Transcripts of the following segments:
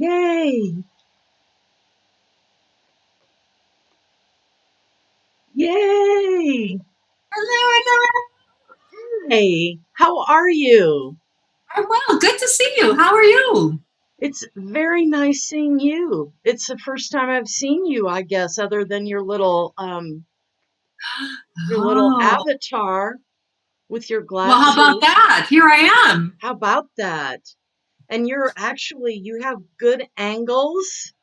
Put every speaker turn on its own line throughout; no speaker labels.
Yay! Yay!
Hello, hello.
Hey, how are you?
I'm well. Good to see you. How are you?
It's very nice seeing you. It's the first time I've seen you, I guess, other than your little
Oh,
avatar with your
well, how about
glasses.
that? Here I am.
How about that? And you have good angles.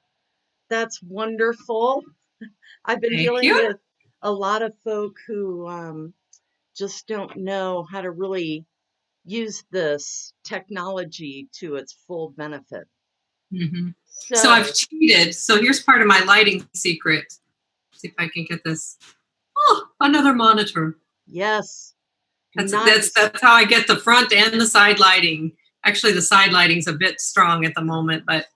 That's wonderful. I've been
Thank
dealing
you.
with a lot of folk who just don't know how to really use this technology to its full benefit.
hmm So I've
So,
cheated. So here's part of my lighting secret. See if I can get this. Oh, another monitor.
yes,
That's
nice.
how I get the front and the side lighting. Actually, the side lighting's a bit strong at the moment, but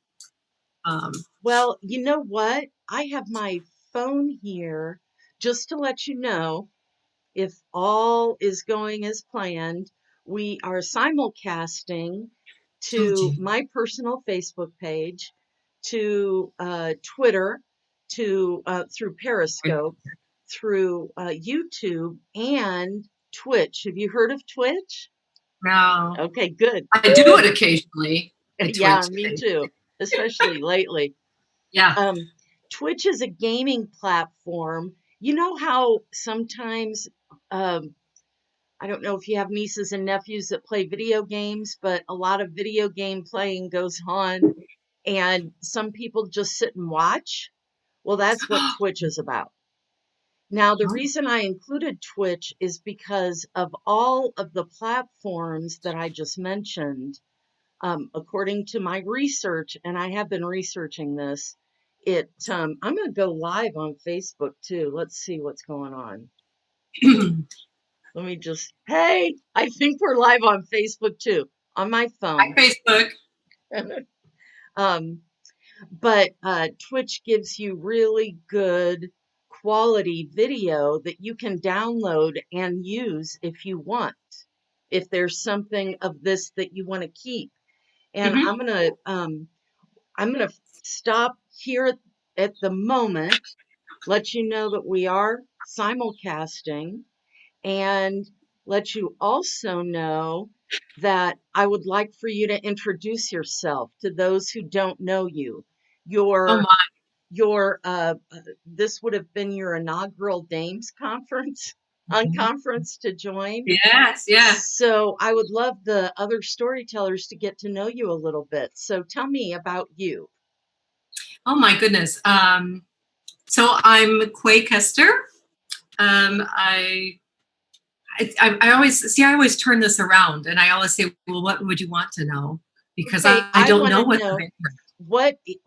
um,
Well, you know what? I have my phone here just to let you know if all is going as planned. We are simulcasting
told
to
you.
my personal Facebook page, to Twitter, to through Periscope, through YouTube, and Twitch. Have you heard of Twitch?
No,
Okay, good.
I do it occasionally. I
Yeah,
twitch.
me too, especially lately.
Yeah.
Um, Twitch is a gaming platform. You know how sometimes, um, I don't know if you have nieces and nephews that play video games, but a lot of video game playing goes on, and some people just sit and watch. Well, that's what Twitch is about. Now, the reason I included Twitch is because of all of the platforms that I just mentioned. According to my research, and I have been researching this, I'm going to go live on Facebook too. Let's see what's going on. Let me just, hey, I think we're live on Facebook too, on my
Hi,
phone.
Facebook.
um, but Twitch gives you really good quality video that you can download and use if you want. If there's something of this that you want to keep, and
hmm
I'm gonna stop here at the moment, let you know that we are simulcasting, and let you also know that I would like for you to introduce yourself to those who don't know you.
Oh
Your
my.
this would have been your inaugural Dames conference, unconference to join.
Yes, yeah.
So I would love the other storytellers to get to know you a little bit. So tell me about you.
Oh my goodness. So I'm Quay Kester. I always see. I always turn this around, and I always say, "Well, what would you want to know?" Because
Okay,
I
I
don't
want
know
to
what
know
the.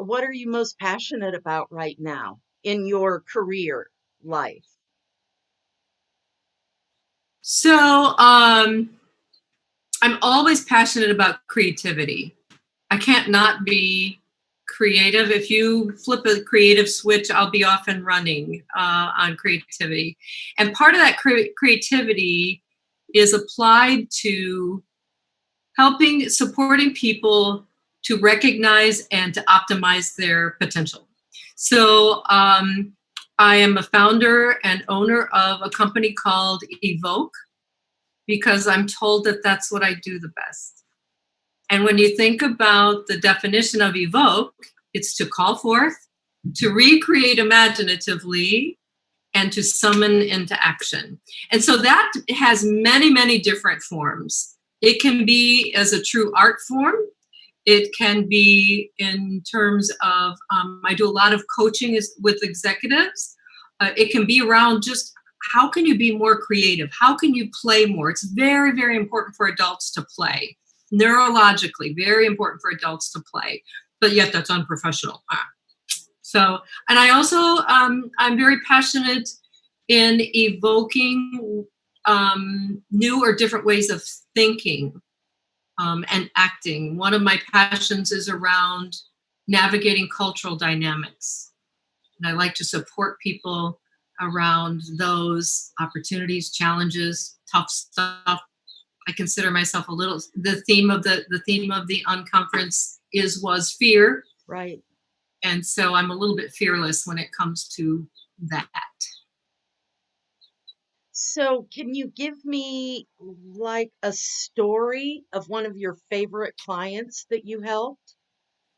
what are you most passionate about right now in your career life?
So I'm always passionate about creativity. I can't not be creative. If you flip a creative switch, I'll be off and running on creativity. And part of that creativity is applied to supporting people to recognize and to optimize their potential. So I am a founder and owner of a company called Evoke because I'm told that that's what I do the best. And when you think about the definition of evoke, it's to call forth, to recreate imaginatively, and to summon into action. And so that has many, many different forms. It can be as a true art form. It can be in terms of, I do a lot of coaching with executives. It can be around just how can you be more creative? How can you play more? It's very, very important for adults to play. Neurologically, very important for adults to play, but yet that's unprofessional. So, and I also, I'm very passionate in evoking new or different ways of thinking and acting. One of my passions is around navigating cultural dynamics. And I like to support people around those opportunities, challenges, tough stuff. I consider myself a little, the theme of the unconference was fear.
Right.
And so I'm a little bit fearless when it comes to that.
So, can you give me like a story of one of your favorite clients that you helped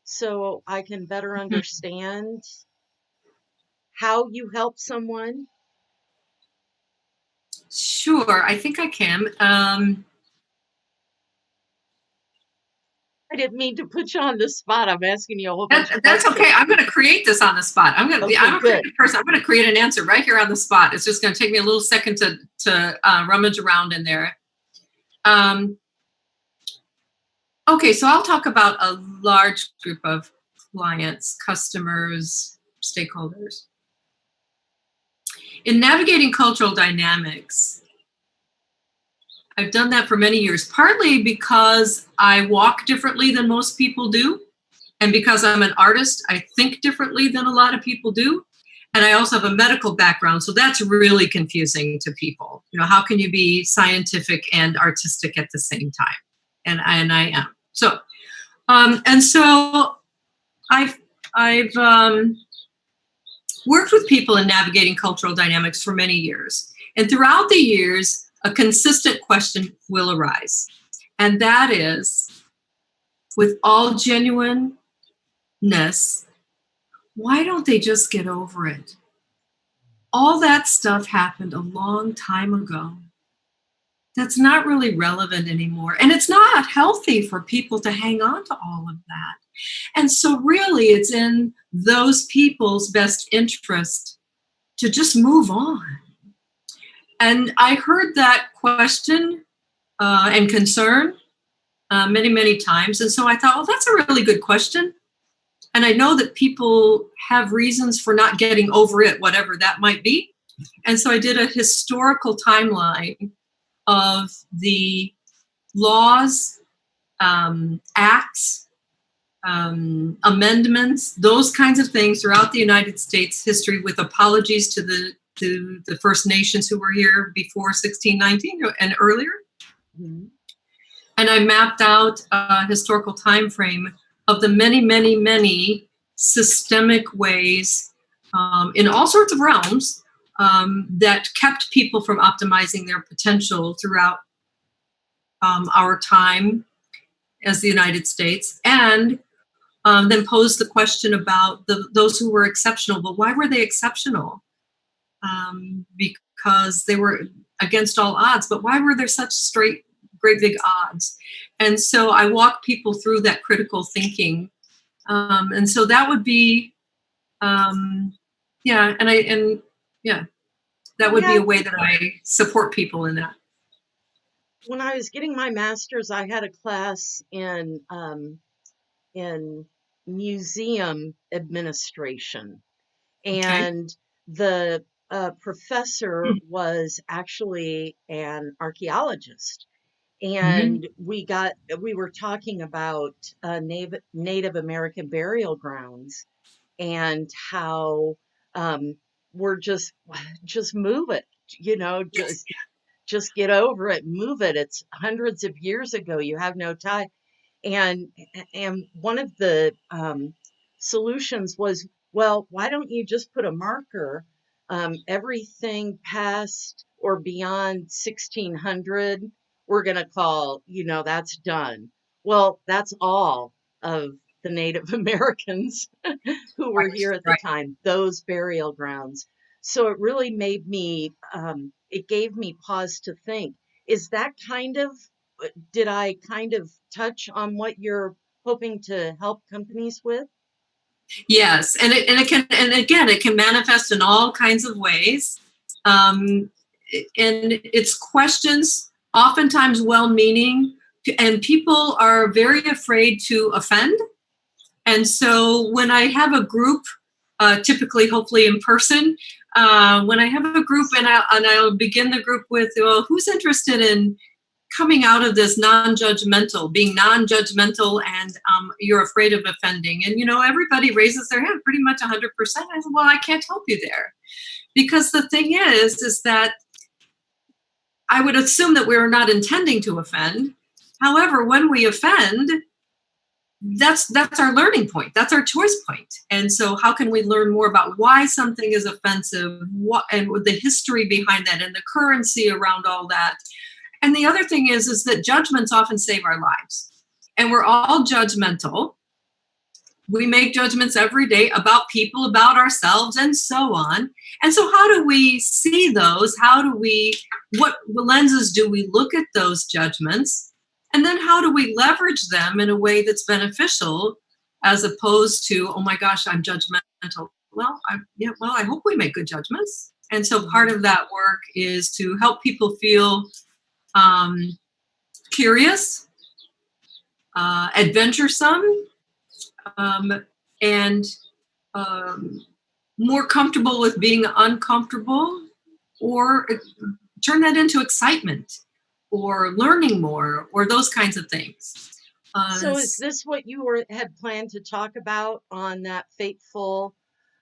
so I can better
Mhm.
understand how you help someone?
Sure, I think I can.
I didn't mean to put you on the spot. I'm asking you a whole bunch of
That's okay.
questions.
I'm going to create this on the spot.
Okay,
I'm a
good.
creative person. I'm going to create an answer right here on the spot. It's just going to take me a little second to rummage around in there. Um, okay, so I'll talk about a large group of clients, customers, stakeholders. In navigating cultural dynamics, I've done that for many years, partly because I walk differently than most people do. And because I'm an artist, I think differently than a lot of people do. And I also have a medical background, so that's really confusing to people. You know, how can you be scientific and artistic at the same time? And I am. So and so I've worked with people in navigating cultural dynamics for many years, and throughout the years, a consistent question will arise, and that is, with all genuineness, why don't they just get over it? All that stuff happened a long time ago. That's not really relevant anymore. And it's not healthy for people to hang on to all of that. And so, really, it's in those people's best interest to just move on. And I heard that question and concern many, many times. And so I thought, well, that's a really good question. And I know that people have reasons for not getting over it, whatever that might be. And so I did a historical timeline of the laws, acts, amendments, those kinds of things throughout the United States history, with apologies to the First Nations who were here before 1619 and earlier.
Mhm.
And I mapped out a historical time frame of the many, many, many systemic ways in all sorts of realms that kept people from optimizing their potential throughout our time as the United States, and then posed the question about those who were exceptional. But why were they exceptional? Because they were against all odds. But why were there such great big odds? And so I walk people through that critical thinking. And so that would be, yeah, that would be
Yeah,
a way that I support people in that.
when I was getting my master's, I had a class in museum administration,
Okay.
and the professor was actually an archaeologist.
Mm-hmm.
And we were talking about Native American burial grounds and how um, we're just move it, you know,
Yes.
just get over it, move it. It's hundreds of years ago. You have no time. And and one of the solutions was, well, why don't you just put a marker? Everything past or beyond 1600, we're going to call, that's done. Well, that's all of the Native Americans who were
Right.
here at the
Right.
time, those burial grounds. So it really it gave me pause to think, is that did I kind of touch on what you're hoping to help companies with?
Yes, and it can, and again, it can manifest in all kinds of ways, um, and it's questions, oftentimes well-meaning, and people are very afraid to offend. And so when I have a group, typically, hopefully in person, when I have a group and I'll begin the group with, well, who's interested in coming out of this being non-judgmental, and you're afraid of offending. And, everybody raises their hand, pretty much 100%. I said, well, I can't help you there. Because the thing is that I would assume that we're not intending to offend. However, when we offend, that's our learning point. That's our choice point. And so how can we learn more about why something is offensive, what, and the history behind that and the currency around all that. And the other thing is that judgments often save our lives. And we're all judgmental. We make judgments every day about people, about ourselves, and so on. And so how do we see those? What lenses do we look at those judgments? And then how do we leverage them in a way that's beneficial as opposed to, oh my gosh, I'm judgmental. Well, I hope we make good judgments. And so part of that work is to help people feel curious, adventuresome, and more comfortable with being uncomfortable, or turn that into excitement or learning more or those kinds of things.
So is this what you had planned to talk about on that fateful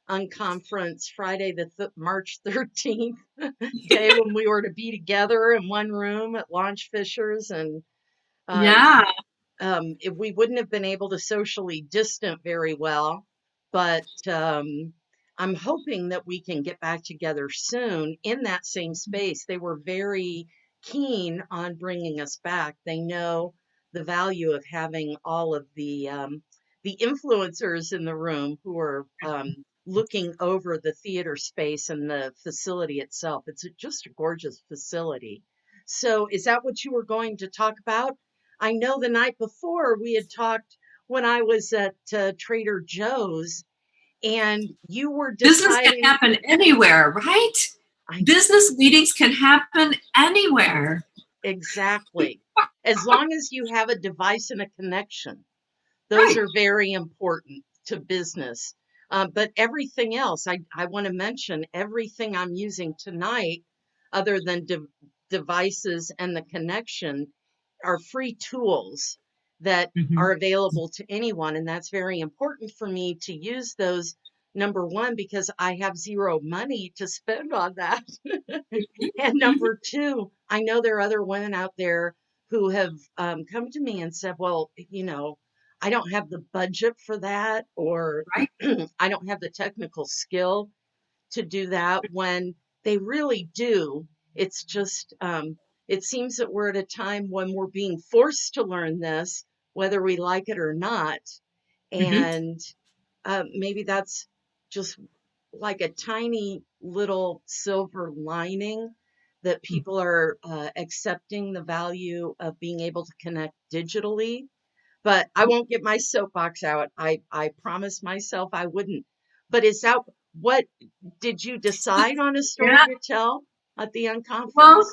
unconference Friday, March 13th day when we were to be together in one room at Launch Fishers? And if we wouldn't have been able to socially distant very well, but I'm hoping that we can get back together soon in that same space. They were very keen on bringing us back. They know the value of having all of the influencers in the room who are looking over the theater space and the facility itself. It's just a gorgeous facility. So is that what you were going to talk about? I know the night before we had talked when I was at Trader Joe's, and you were deciding.
Business can happen anywhere, right? Business meetings can happen anywhere.
Exactly. As long as you have a device and a connection. Those are very important to business. But everything else, I want to mention everything I'm using tonight, other than devices and the connection, are free tools that are available to anyone. And that's very important for me to use those. Number one, because I have zero money to spend on that. And number two, I know there are other women out there who have come to me and said, well, I don't have the budget for that, or I don't have the technical skill to do that, when they really do. It's just, it seems that we're at a time when we're being forced to learn this, whether we like it or not. And maybe that's just like a tiny little silver lining, that people are accepting the value of being able to connect digitally. But I won't get my soapbox out. I promised myself I wouldn't. But is that what, did you decide on a story to tell at the unconference?
Well,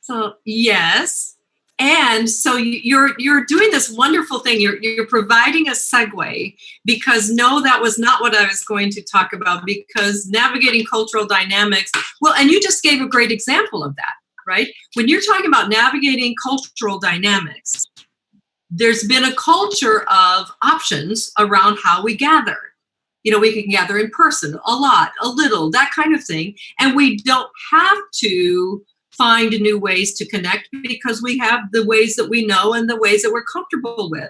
so yes. And so you're doing this wonderful thing. You're providing a segue, because no, that was not what I was going to talk about, because navigating cultural dynamics, well, and you just gave a great example of that, right? When you're talking about navigating cultural dynamics, there's been a culture of options around how we gather. We can gather in person, a lot, a little, that kind of thing. And we don't have to find new ways to connect, because we have the ways that we know and the ways that we're comfortable with.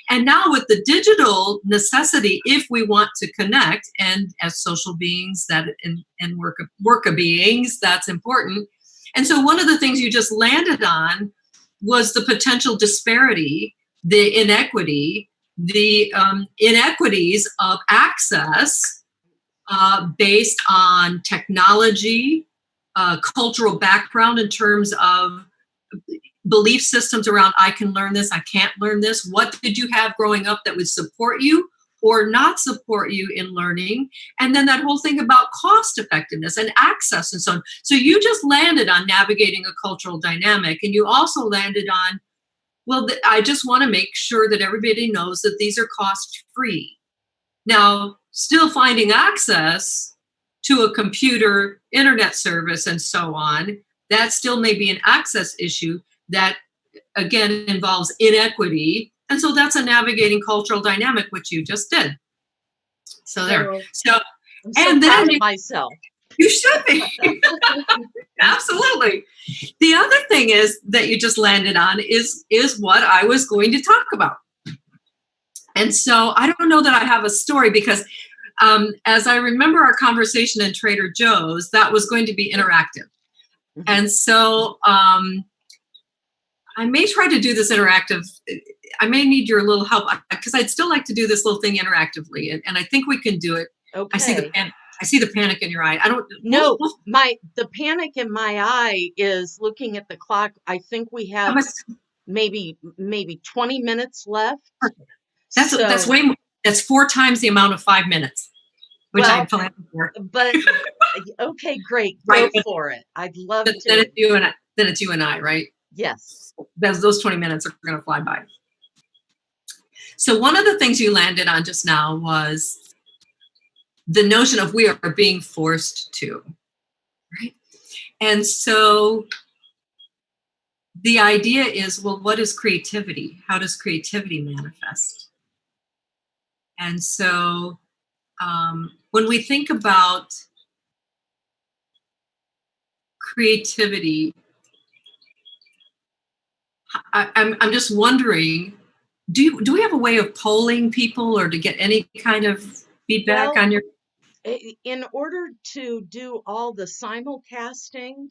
And now with the digital necessity, if we want to connect, and as social beings and work beings, that's important. And so one of the things you just landed on was the potential disparity, the inequity, the inequities of access based on technology, cultural background in terms of belief systems around I can learn this, I can't learn this. What did you have growing up that would support you or not support you in learning? And then that whole thing about cost effectiveness and access and so on. So you just landed on navigating a cultural dynamic, and you also landed on, well, I just want to make sure that everybody knows that these are cost free. Now, still finding access to a computer, internet service, and so on, that still may be an access issue that, again, involves inequity. And so that's a navigating cultural dynamic, which you just did. So there. So
and then myself.
You should be. Absolutely. The other thing is that you just landed on is what I was going to talk about. And so I don't know that I have a story because as I remember our conversation in Trader Joe's, that was going to be interactive.
Mhm.
And so I may try to do this interactive. I may need your little help because I'd still like to do this little thing interactively. And I think we can do it.
Okay.
I see the panic in your eye. I don't
No, the panic in my eye is looking at the clock. I think we have maybe 20 minutes left.
That's way more. That's 4 times the amount of 5 minutes, which I planned for.
But okay, great. Go for it. I'd love to.
Then it's you and I, right?
Yes.
Those 20 minutes are going to fly by. So one of the things you landed on just now was the notion of we are being forced to, right? And so the idea is, well, what is creativity? How does creativity manifest? And so when we think about creativity, I'm just wondering, do we have a way of polling people or to get any kind of feedback on your?
In order to do all the simulcasting,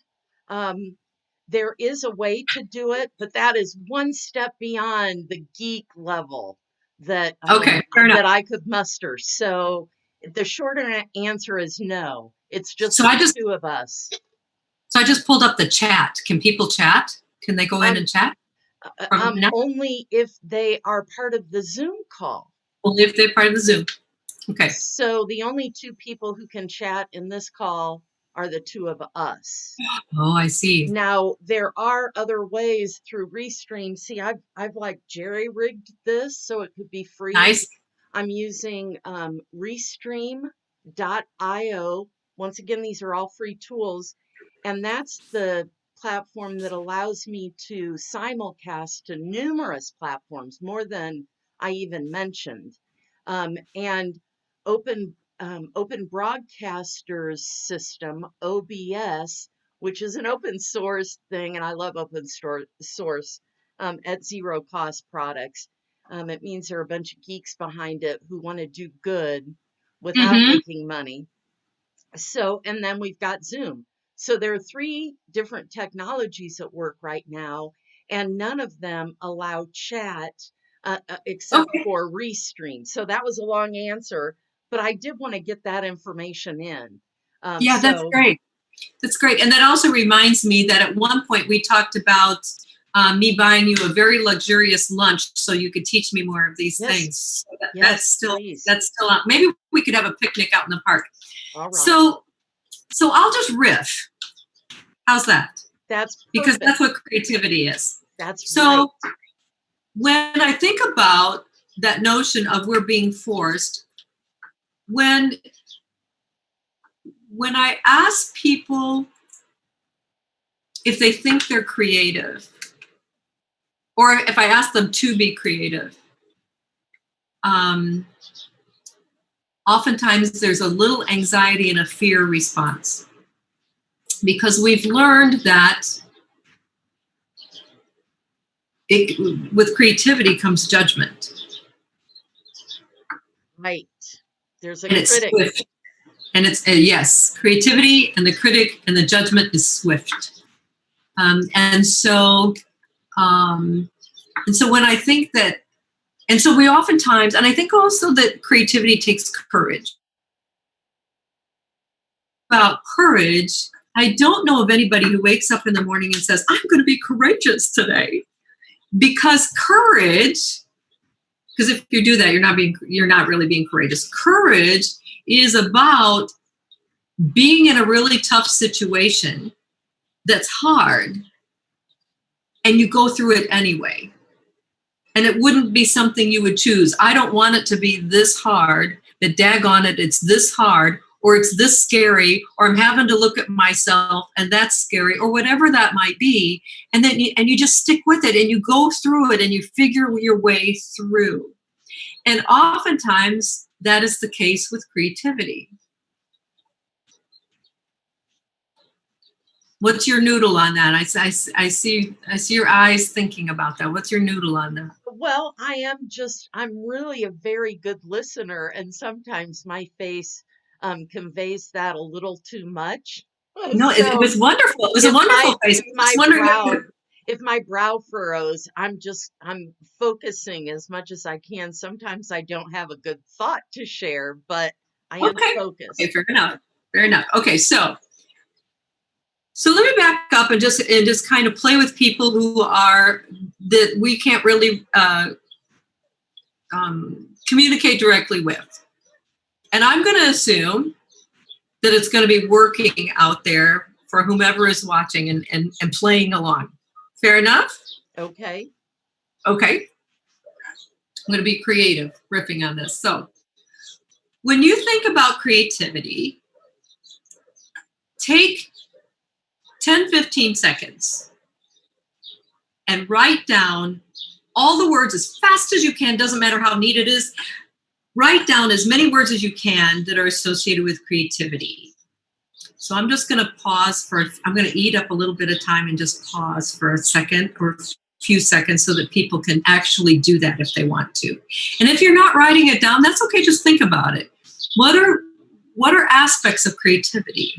there is a way to do it, but that is one step beyond the geek level that that I could muster. So the shorter answer is no. It's just the two of us.
So I just pulled up the chat. Can people chat? Can they go in and chat?
Only if they are part of the Zoom call.
Only if they're part of the Zoom. Okay.
So the only 2 people who can chat in this call are the 2 of us.
Oh, I see.
Now there are other ways through Restream. See, I've like jerry-rigged this so it could be free.
Nice.
I'm using Restream.io. Once again, these are all free tools, and that's the platform that allows me to simulcast to numerous platforms, more than I even mentioned. And Open Broadcaster's system, OBS, which is an open source thing, and I love open source at zero cost products. It means there are a bunch of geeks behind it who want to do good without making money. So, and then we've got Zoom. So there are 3 different technologies at work right now, and none of them allow chat except for Restream. So that was a long answer, but I did want to get that information in.
Yeah, that's great. That's great. And that also reminds me that at one point we talked about me buying you a very luxurious lunch so you could teach me more of these things. So that's still out. Maybe we could have a picnic out in the park.
All right.
So I'll just riff. How's that?
That's perfect.
Because that's what creativity is.
That's
right. When I think about that notion of we're being forced, when I ask people if they think they're creative, or if I ask them to be creative, oftentimes there's a little anxiety and a fear response, because we've learned that with creativity comes judgment.
Right. There's a critic.
Swift. And it's yes, creativity and the critic and the judgment is swift. And so when I think that, and so we oftentimes, and I think also that creativity takes courage. About courage, I don't know of anybody who wakes up in the morning and says, I'm going to be courageous today. Because courage, because if you do that, you're not really being courageous. Courage is about being in a really tough situation that's hard, and you go through it anyway. And it wouldn't be something you would choose. I don't want it to be this hard, but daggone it, it's this hard, or it's this scary, or I'm having to look at myself and that's scary, or whatever that might be. And then you just stick with it and you go through it and you figure your way through. And oftentimes that is the case with creativity. What's your noodle on that? I see your eyes thinking about that. What's your noodle on that?
Well, I'm really a very good listener, and sometimes my face conveys that a little too much.
No, it
So
was wonderful. It was a
if my
wonderful face.
if
I was
my
wondering what
brow
you.
if my brow furrows, I'm focusing as much as I can. Sometimes I don't have a good thought to share, but I am
Okay.
focused.
Okay, fair enough. Fair enough. Okay, so let me back up and just kind of play with people who are that we can't really communicate directly with. And I'm going to assume that it's going to be working out there for whomever is watching and playing along. Fair enough?
Okay.
Okay. I'm going to be creative, riffing on this. So when you think about creativity, take 10, 15 seconds and write down all the words as fast as you can. Doesn't matter how neat it is. Write down as many words as you can that are associated with creativity. So I'm just going to pause I'm going to eat up a little bit of time and just pause for a second or a few seconds so that people can actually do that if they want to. And if you're not writing it down, that's okay. Just think about it. What are aspects of creativity?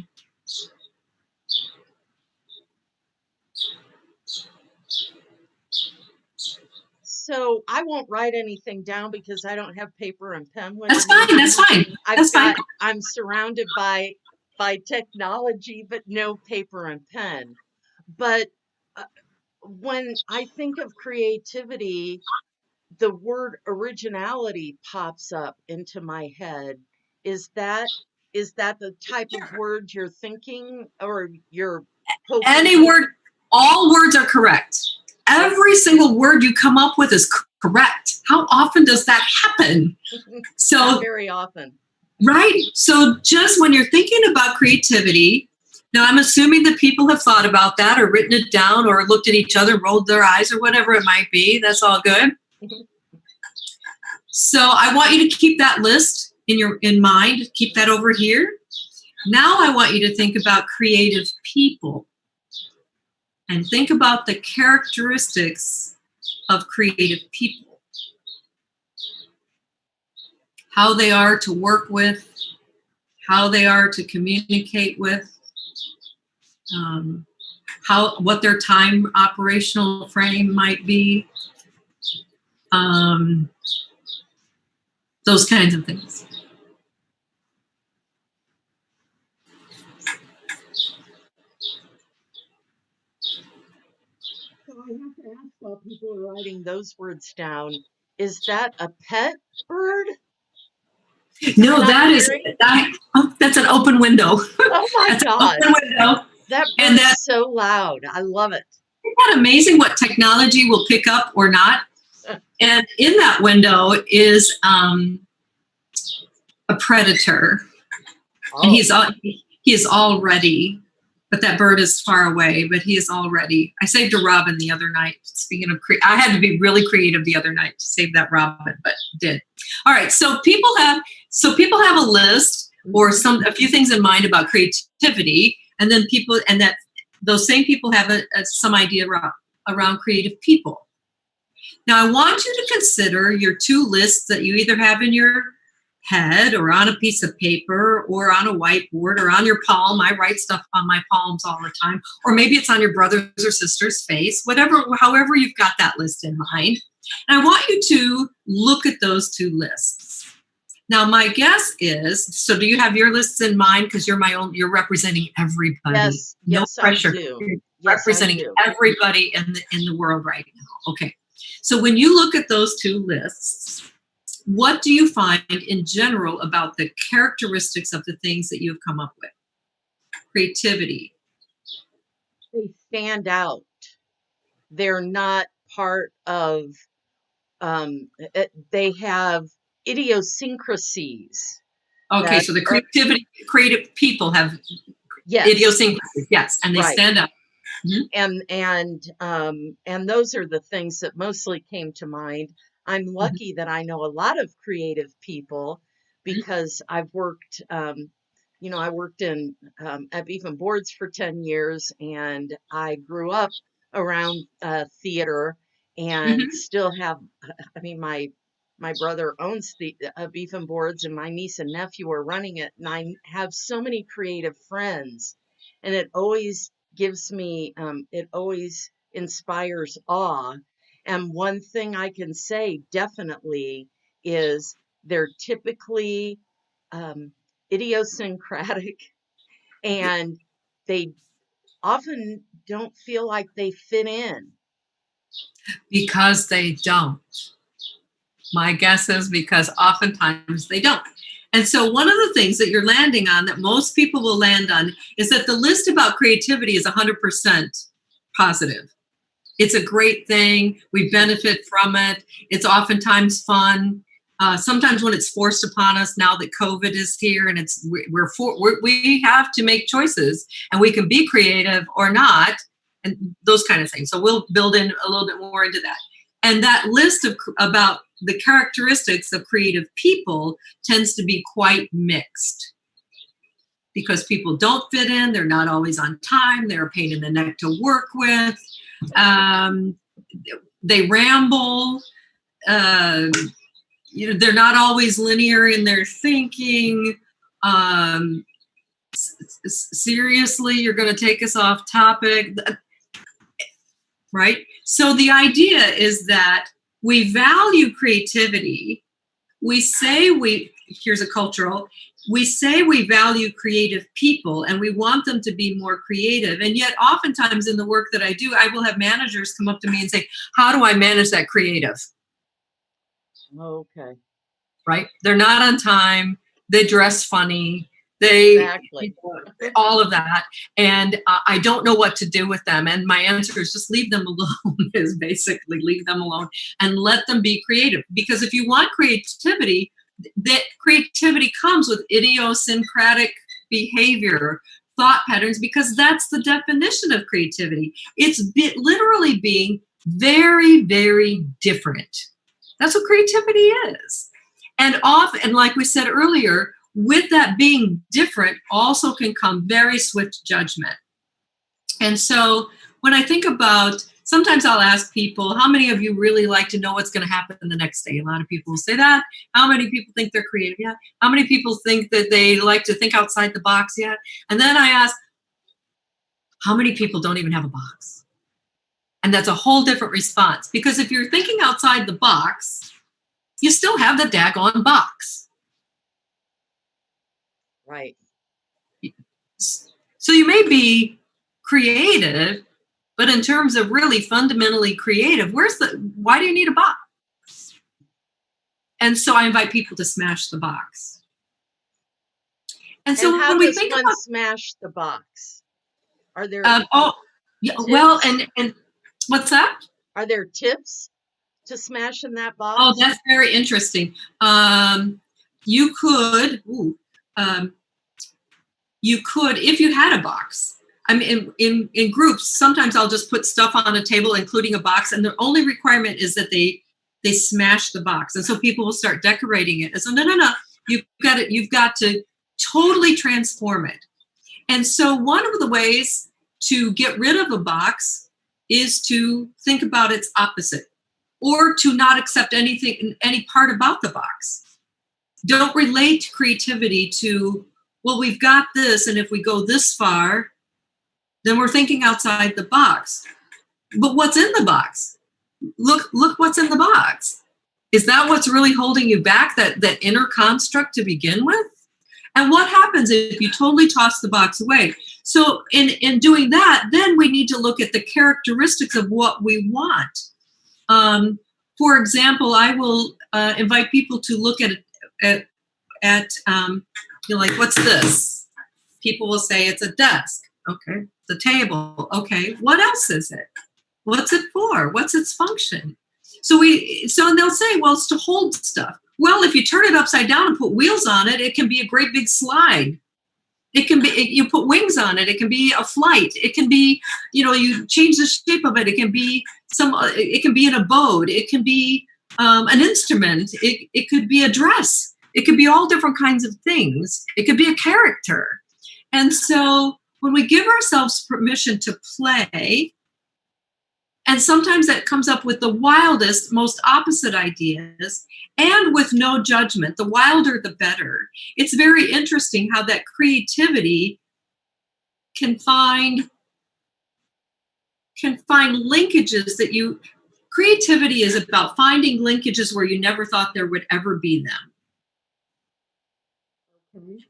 So I won't write anything down because I don't have paper and pen with
That's
me.
fine. That's fine. That's fine.
I'm surrounded by technology, but no paper and pen. But uh, when I think of creativity, the word originality pops up into my head. Is that the type of word you're thinking, or you're poking?
Any word, all words are correct. Every single word you come up with is correct. How often does that happen? So
not very often.
Right. So just when you're thinking about creativity, now I'm assuming that people have thought about that or written it down or looked at each other, rolled their eyes or whatever it might be. That's all good. So I want you to keep that list in mind. Keep that over here. Now I want you to think about creative people and think about the characteristics of creative people. How they are to work with, how they are to communicate with, what their time operational frame might be, those kinds of things.
So I have to ask, while people are writing those words down, is that a pet bird?
No, that's an open window.
Oh my God.
Open window.
That bird is so loud. I love it.
Isn't that amazing what technology will pick up or not? And in that window is a predator. And he is all ready, but that bird is far away, but he is all ready. I saved a robin the other night. Speaking of, I had to be really creative the other night to save that robin, but did. All right, so people have a list or a few things in mind about creativity, and then those same people have some idea around creative people. Now, I want you to consider your two lists that you either have in your head or on a piece of paper or on a whiteboard or on your palm. I write stuff on my palms all the time. Or maybe it's on your brother's or sister's face, however you've got that list in mind. And I want you to look at those two lists. Now, my guess is, so do you have your lists in mind? Because you're representing everybody.
Yes,
no pressure.
I do.
You're
yes,
representing everybody in the world right now. Okay. So when you look at those two lists, what do you find in general about the characteristics of the things that you've come up with? Creativity.
They stand out. They're not part of, they have idiosyncrasies.
Okay, so the creative people have idiosyncrasies, yes, and they stand out.
Mm-hmm. And those are the things that mostly came to mind. I'm lucky that I know a lot of creative people because I've worked I worked in at Beef and Boards for 10 years, and I grew up around theater and
Hmm.
still have, I mean, my brother owns the Beef and Boards, and my niece and nephew are running it, and I have so many creative friends, and it always gives me, it always inspires awe. And one thing I can say definitely is they're typically um, idiosyncratic, and they often don't feel like they fit in.
Because they don't. My guess is because oftentimes they don't. And so one of the things that you're landing on that most people will land on is that the list about creativity is 100% positive. It's a great thing. We benefit from it. It's oftentimes fun. Sometimes when it's forced upon us now that COVID is here and we have to make choices, and we can be creative or not, and those kind of things. So we'll build in a little bit more into that. And that list about the characteristics of creative people tends to be quite mixed, because people don't fit in. They're not always on time. They're a pain in the neck to work with. They ramble. They're not always linear in their thinking. Seriously, you're going to take us off topic, right? So the idea is that we value creativity. Here's a cultural, we say we value creative people and we want them to be more creative. And yet oftentimes in the work that I do, I will have managers come up to me and say, how do I manage that creative?
Okay.
Right? They're not on time. They dress funny.
Exactly.
All of that. And I don't know what to do with them. And my answer is just leave them alone, is basically leave them alone and let them be creative. Because if you want creativity, that creativity comes with idiosyncratic behavior, thought patterns, because that's the definition of creativity. It's literally being very, very different. That's what creativity is. And like we said earlier, with that being different also can come very swift judgment. And so when I think about, sometimes I'll ask people, how many of you really like to know what's going to happen the next day? A lot of people will say that. How many people think they're creative? Yeah. How many people think that they like to think outside the box yet? And then I ask, how many people don't even have a box? And that's a whole different response, because if you're thinking outside the box, you still have the daggone box.
Right.
So you may be creative, but in terms of really fundamentally creative, why do you need a box? And so I invite people to smash the box. And so
how
when we
does
think
one
about
smash the box? Are there
well, and what's that?
Are there tips to smashing that box?
Oh, that's very interesting. You could, if you had a box. I mean, in groups, sometimes I'll just put stuff on a table, including a box, and the only requirement is that they smash the box, and so people will start decorating it. And so no, you've got to totally transform it. And so one of the ways to get rid of a box is to think about its opposite, or to not accept any part about the box. Don't relate creativity to, well, we've got this, and if we go this far, then we're thinking outside the box. But what's in the box? Look what's in the box. Is that what's really holding you back, that inner construct to begin with? And what happens if you totally toss the box away? So in doing that, then we need to look at the characteristics of what we want. For example, I will invite people to look at like, what's this? People will say it's a desk. Okay. It's a table. Okay. What else is it? What's it for? What's its function? So they'll say, well, it's to hold stuff. Well, if you turn it upside down and put wheels on it, it can be a great big slide. It can be, you put wings on it. It can be a flight. It can be, you change the shape of it. It can be it can be an abode. It can be an instrument. It could be a dress. It could be all different kinds of things. It could be a character. And so when we give ourselves permission to play, and sometimes that comes up with the wildest, most opposite ideas, and with no judgment, the wilder the better. It's very interesting how that creativity can find linkages that creativity is about finding linkages where you never thought there would ever be them.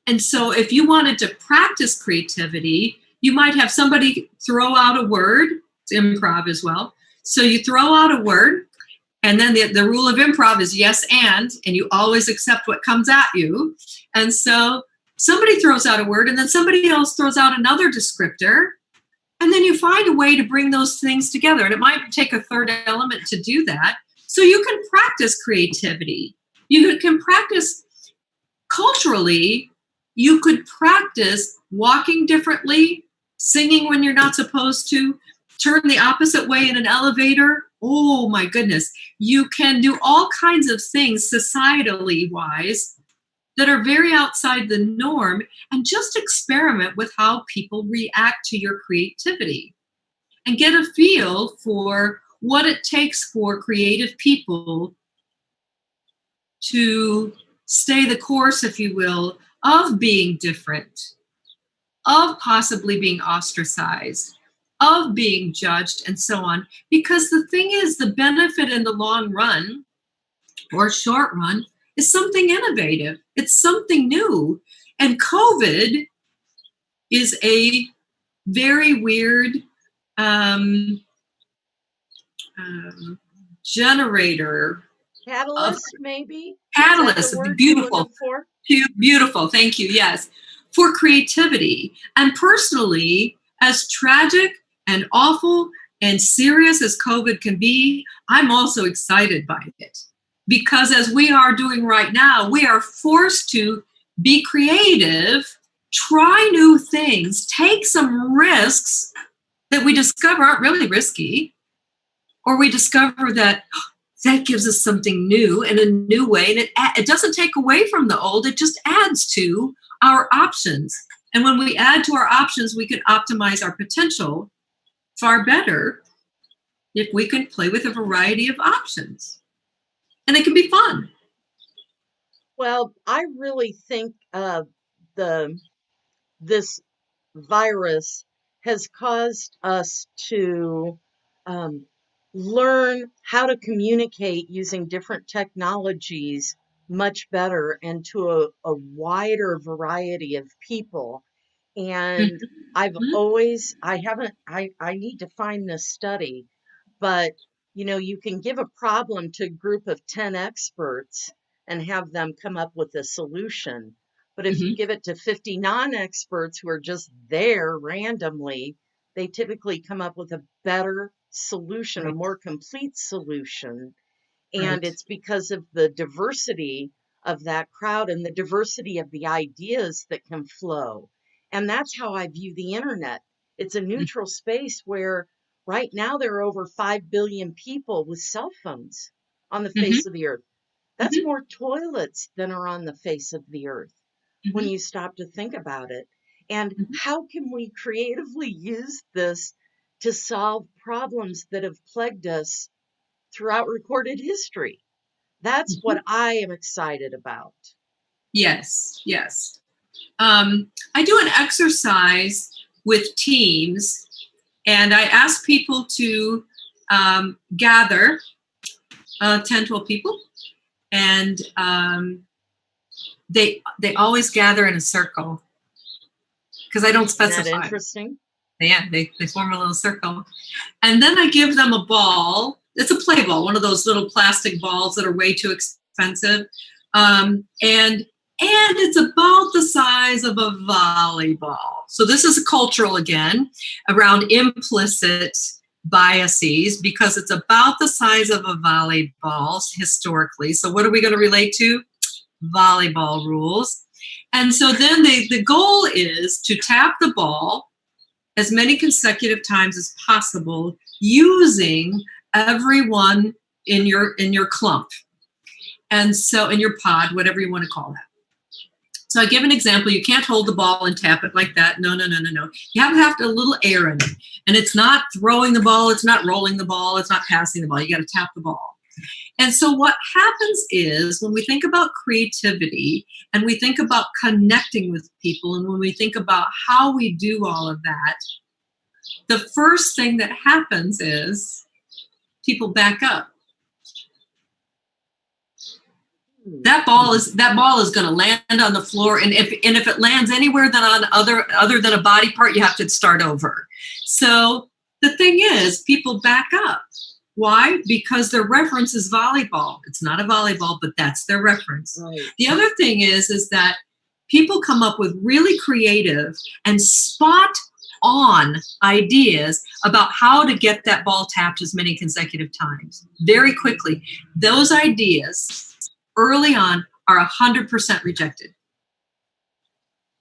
And so if you wanted to practice creativity, you might have somebody throw out a word. It's improv as well. So you throw out a word, and then the rule of improv is yes and you always accept what comes at you. And so somebody throws out a word, and then somebody else throws out another descriptor, and then you find a way to bring those things together. And it might take a third element to do that. So you can practice creativity. You can practice culturally. You could practice walking differently, singing when you're not supposed to, turn the opposite way in an elevator. Oh my goodness. You can do all kinds of things societally wise that are very outside the norm, and just experiment with how people react to your creativity and get a feel for what it takes for creative people to stay the course, if you will, of being different, of possibly being ostracized, of being judged, and so on. Because the thing is, the benefit in the long run or short run is something innovative. It's something new. And COVID is a very weird generator.
Catalyst, maybe?
Catalyst, beautiful. Beautiful, thank you, yes. For creativity. And personally, as tragic and awful and serious as COVID can be, I'm also excited by it. Because as we are doing right now, we are forced to be creative, try new things, take some risks that we discover aren't really risky, or we discover that that gives us something new in a new way. And it doesn't take away from the old, it just adds to our options. And when we add to our options, we can optimize our potential far better if we can play with a variety of options. And it can be fun.
Well, I really think this virus has caused us to learn how to communicate using different technologies much better and to a wider variety of people. And I've always, I need to find this study, but you can give a problem to a group of 10 experts and have them come up with a solution. But if you give it to 50 non-experts who are just there randomly, they typically come up with a better solution, a more complete solution. And it's because of the diversity of that crowd and the diversity of the ideas that can flow. And that's how I view the internet. It's a neutral space where right now there are over 5 billion people with cell phones on the face of the earth. That's more toilets than are on the face of the earth when you stop to think about it. And how can we creatively use this to solve problems that have plagued us throughout recorded history? That's what I am excited about.
Yes, yes. I do an exercise with teams, and I ask people to gather 10, 12 people, and they always gather in a circle because I don't specify.
Isn't that interesting?
Yeah, they form a little circle. And then I give them a ball. It's a play ball, one of those little plastic balls that are way too expensive. And it's about the size of a volleyball. So this is cultural again, around implicit biases, because it's about the size of a volleyball historically. So what are we going to relate to? Volleyball rules. And so then the goal is to tap the ball as many consecutive times as possible using everyone in your clump. And so, in your pod, whatever you want to call that. So I give an example. You can't hold the ball and tap it like that. No. You have to have a little air in it. And it's not throwing the ball. It's not rolling the ball. It's not passing the ball. You got to tap the ball. And so what happens is when we think about creativity and we think about connecting with people and when we think about how we do all of that, the first thing that happens is people back up. That ball is going to land on the floor, and if it lands anywhere than on other than a body part, you have to start over. So the thing is, people back up. Why? Because their reference is volleyball. It's not a volleyball, but that's their reference. Right. The other thing is that people come up with really creative and spot on ideas about how to get that ball tapped as many consecutive times very quickly. Those ideas early on are 100% rejected.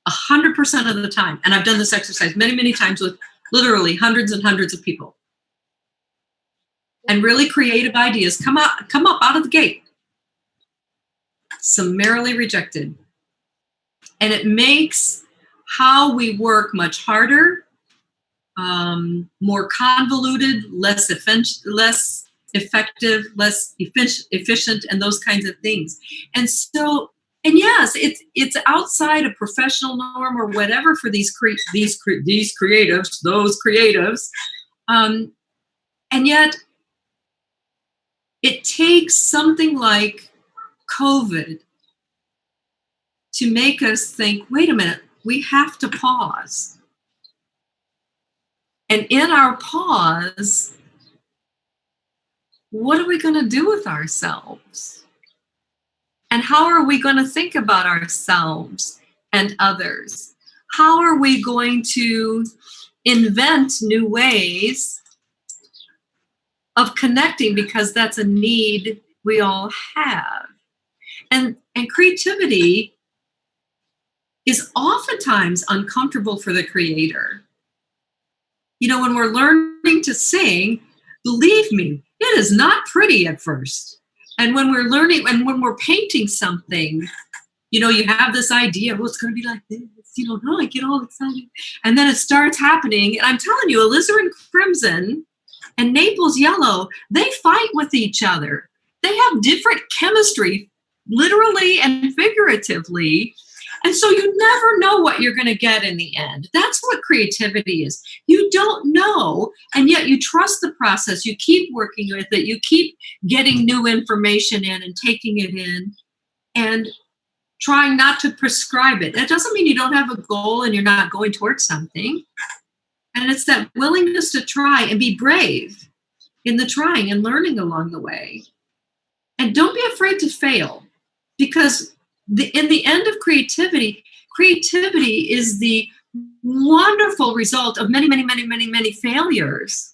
100% of the time. And I've done this exercise many, many times with literally hundreds and hundreds of people. And really creative ideas come up out of the gate. Summarily rejected. And it makes how we work much harder, more convoluted, less effective, less efficient, and those kinds of things. And so, and yes, it's outside a professional norm or whatever for these creatives, those creatives, and yet it takes something like COVID to make us think, wait a minute, we have to pause. And in our pause, what are we going to do with ourselves? And how are we going to think about ourselves and others? How are we going to invent new ways of connecting, because that's a need we all have? And creativity is oftentimes uncomfortable for the creator. You know, when we're learning to sing, believe me, it is not pretty at first. And when we're learning and when we're painting something, you know, you have this idea, well, it's going to be like this, you know, no, I get all excited. And then it starts happening. And I'm telling you, alizarin crimson and Naples yellow, they fight with each other. They have different chemistry, literally and figuratively. And so you never know what you're going to get in the end. That's what creativity is. You don't know, and yet you trust the process. You keep working with it. You keep getting new information in and taking it in and trying not to prescribe it. That doesn't mean you don't have a goal and you're not going towards something. And it's that willingness to try and be brave in the trying and learning along the way. And don't be afraid to fail, because in the end of creativity is the wonderful result of many, many, many, many, many failures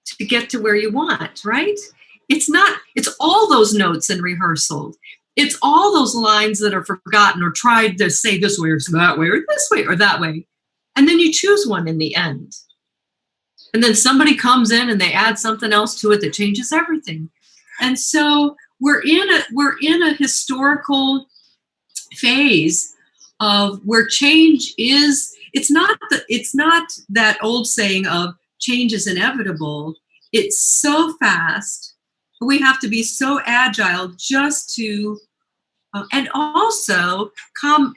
to get to where you want, right? It's all those notes in rehearsal. It's all those lines that are forgotten or tried to say this way or that way or this way or that way. And then you choose one in the end. And then somebody comes in and they add something else to it that changes everything. And so we're in a historical phase of where change is, it's not that old saying of change is inevitable. It's so fast. We have to be so agile just to, and also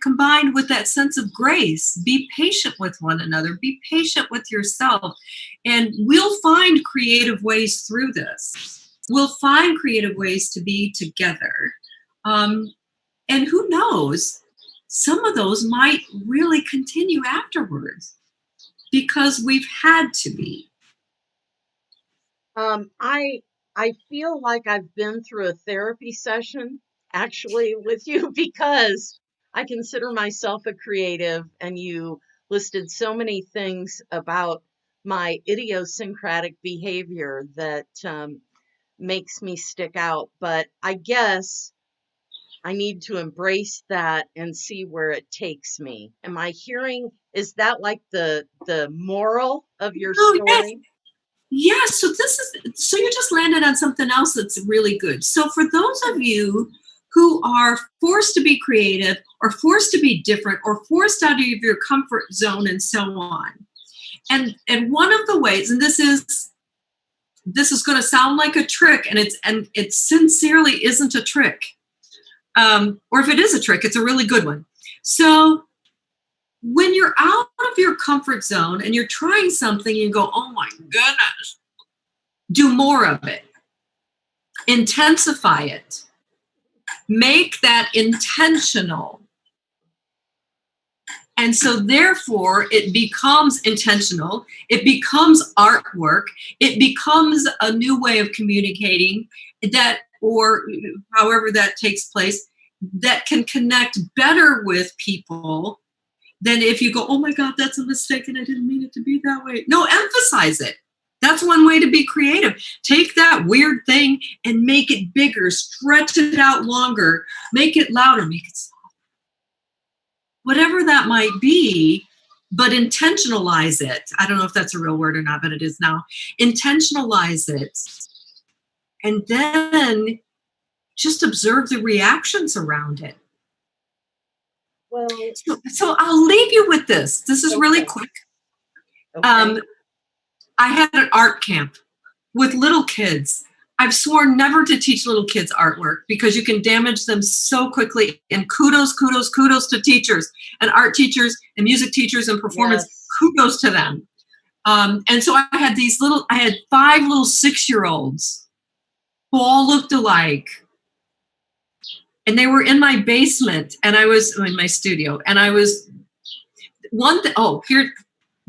combined with that sense of grace, be patient with one another, be patient with yourself, and we'll find creative ways through this. We'll find creative ways to be together. And who knows, some of those might really continue afterwards because we've had to be.
I feel like I've been through a therapy session actually with you, because I consider myself a creative, and you listed so many things about my idiosyncratic behavior that makes me stick out. But I guess I need to embrace that and see where it takes me. Am I hearing, is that like the moral of your story?
Yes. So you just landed on something else that's really good. So for those of you who are forced to be creative or forced to be different or forced out of your comfort zone and so on. And one of the ways, and this is going to sound like a trick, and it sincerely isn't a trick. Or if it is a trick, it's a really good one. So when you're out of your comfort zone and you're trying something, you go, oh my goodness, do more of it. Intensify it. Make that intentional. And so therefore it becomes intentional. It becomes artwork. It becomes a new way of communicating that, or however that takes place, that can connect better with people than if you go, oh my God, that's a mistake and I didn't mean it to be that way. No, emphasize it. That's one way to be creative. Take that weird thing and make it bigger, stretch it out longer, make it louder, make it softer. Whatever that might be, but intentionalize it. I don't know if that's a real word or not, but it is now. Intentionalize it. And then just observe the reactions around it.
Well,
so I'll leave you with this. This is really quick.
okay.
I had an art camp with little kids. I've sworn never to teach little kids artwork because you can damage them so quickly. And kudos to teachers and art teachers and music teachers and performance.
Yes.
Kudos to them. And so I had 5 little 6-year-olds who all looked alike. And they were in my basement, and I was in my studio, and I was one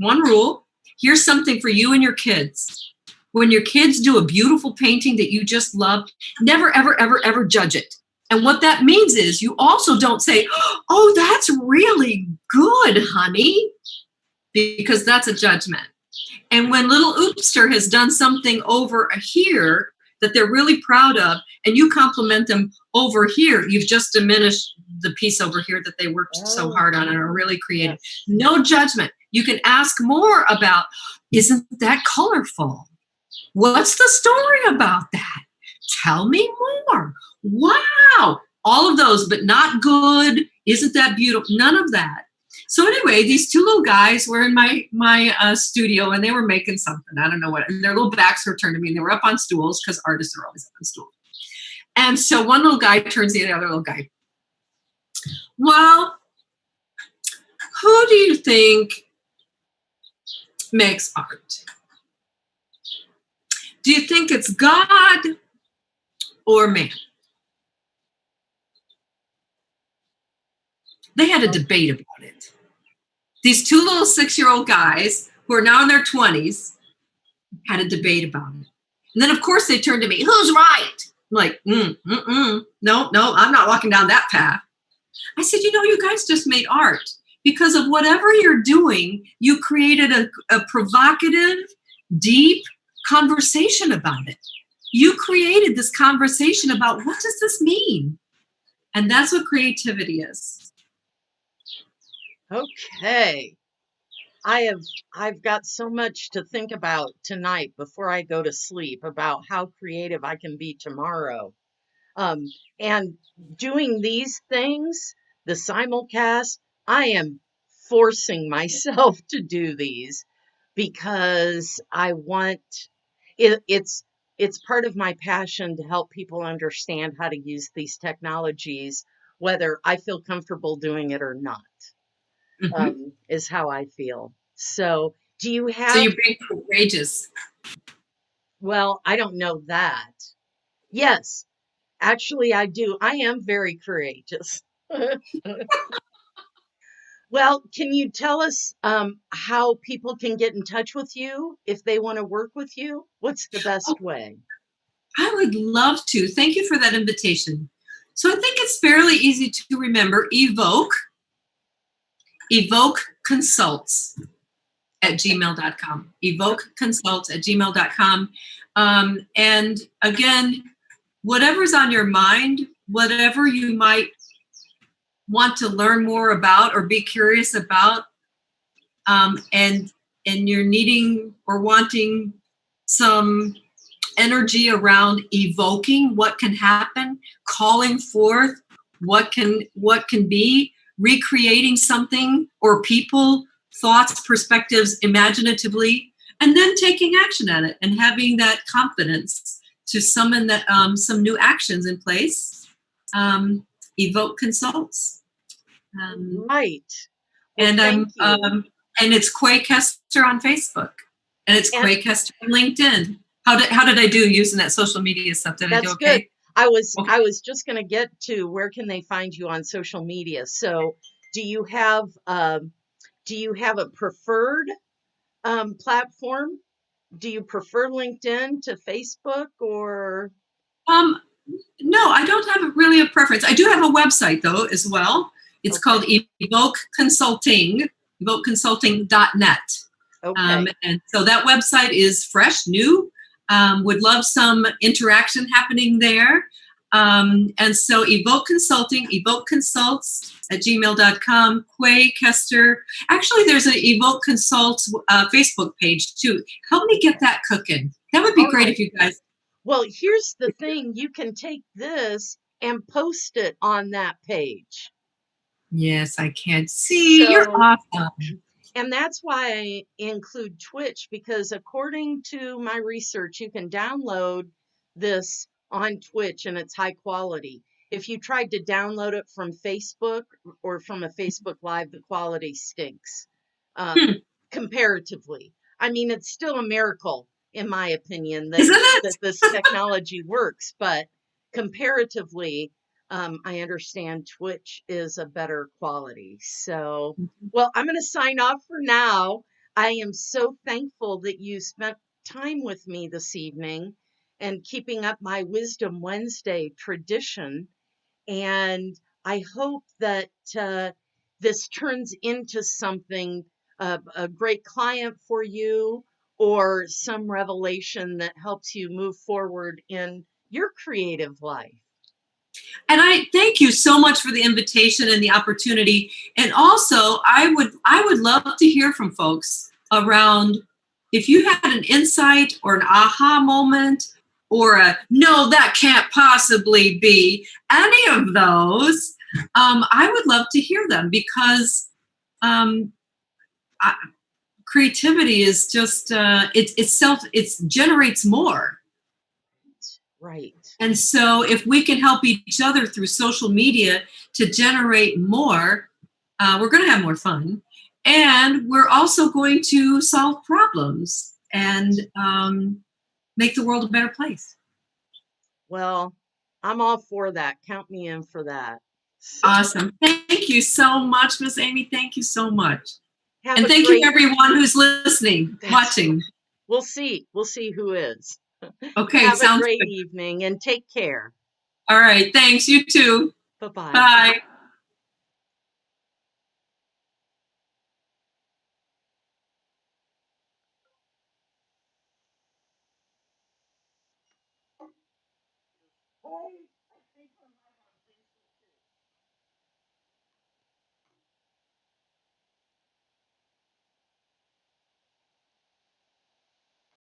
rule. Here's something for you and your kids. When your kids do a beautiful painting that you just love, never, ever, ever, ever judge it. And what that means is you also don't say, oh, that's really good, honey, because that's a judgment. And when little Oopster has done something over here that they're really proud of, and you compliment them over here, you've just diminished the piece over here that they worked so hard on and are really creative. Yes. No judgment. You can ask more about, isn't that colorful? What's the story about that? Tell me more. Wow. All of those, but not good. Isn't that beautiful? None of that. So anyway, these 2 little guys were in my studio, and they were making something. I don't know what. And their little backs were turned to me, and they were up on stools because artists are always up on stools. And so one little guy turns to the other little guy. Well, who do you think makes art? Do you think it's God or man? They had a debate about it. These 2 little 6-year-old guys who are now in their 20s had a debate about it. And then, of course, they turned to me, who's right? I'm like, no, I'm not walking down that path. I said, you guys just made art. Because of whatever you're doing, you created a provocative, deep conversation about it. You created this conversation about, what does this mean? And that's what creativity is.
Okay. I've got so much to think about tonight before I go to sleep about how creative I can be tomorrow. And doing these things, the simulcast, I am forcing myself to do these because I want it's part of my passion to help people understand how to use these technologies, whether I feel comfortable doing it or not. Is how I feel. So do you have...
So you're being courageous.
Well, I don't know that. Yes, actually I do. I am very courageous. Well, can you tell us how people can get in touch with you if they want to work with you? What's the best way?
I would love to. Thank you for that invitation. So I think it's fairly easy to remember. Evoke Consults at gmail.com. Evoke Consults at gmail.com. And again, whatever's on your mind, whatever you might want to learn more about or be curious about, and you're needing or wanting some energy around evoking what can happen, calling forth what can be, recreating something or people, thoughts, perspectives imaginatively, and then taking action at it and having that confidence to summon that some new actions in place. Evoke consults.
Right. Well,
And
thank you.
And it's Quay Kester on Facebook, and it's
And
Quay Kester on LinkedIn. How did I do using that social media stuff? Did I do
that's good.
okay? Okay.
I was just going to get to where can they find you on social media. So, do you have a preferred platform? Do you prefer LinkedIn to Facebook or?
Um, no, I don't have really a preference. I do have a website though as well. It's
Okay.
called Evoke Consulting, evokeconsulting.net.
Okay.
And so that website is fresh, new. Would love some interaction happening there. And so Evoke Consulting, Evoke Consults at gmail.com, Quay Kester. Actually, there's an Evoke Consults Facebook page too. Help me get that cooking. That would be
All
great
right.
if you guys.
Well, here's the thing. You can take this and post it on that page.
Yes, I can't see. You're
So,
awesome.
and that's why I include Twitch, because according to my research, you can download this on Twitch and it's high quality. If you tried to download it from Facebook or from a Facebook Live, the quality stinks
Hmm.
comparatively. I mean, it's still a miracle, in my opinion,
Isn't it?
that this technology works, but comparatively, I understand Twitch is a better quality. So, well, I'm going to sign off for now. I am so thankful that you spent time with me this evening and keeping up my Wisdom Wednesday tradition. And I hope that this turns into something, a great client for you or some revelation that helps you move forward in your creative life.
And I thank you so much for the invitation and the opportunity. And also, I would love to hear from folks around if you had an insight or an aha moment or a no, that can't possibly be any of those. I would love to hear them because um, I, creativity is just it generates more.
Right.
And so, if we can help each other through social media to generate more, we're going to have more fun. And we're also going to solve problems and make the world a better place.
Well, I'm all for that. Count me in for that. So
Awesome. Thank you so much, Miss Amy. Thank you so much.
have
And
a
thank you,
great,
everyone who's listening,
that's,
watching.
we'll see. We'll see who is.
Okay,
Have a
sounds
great
good.
evening and take care.
All right. Thanks. You too.
Bye bye.
Bye.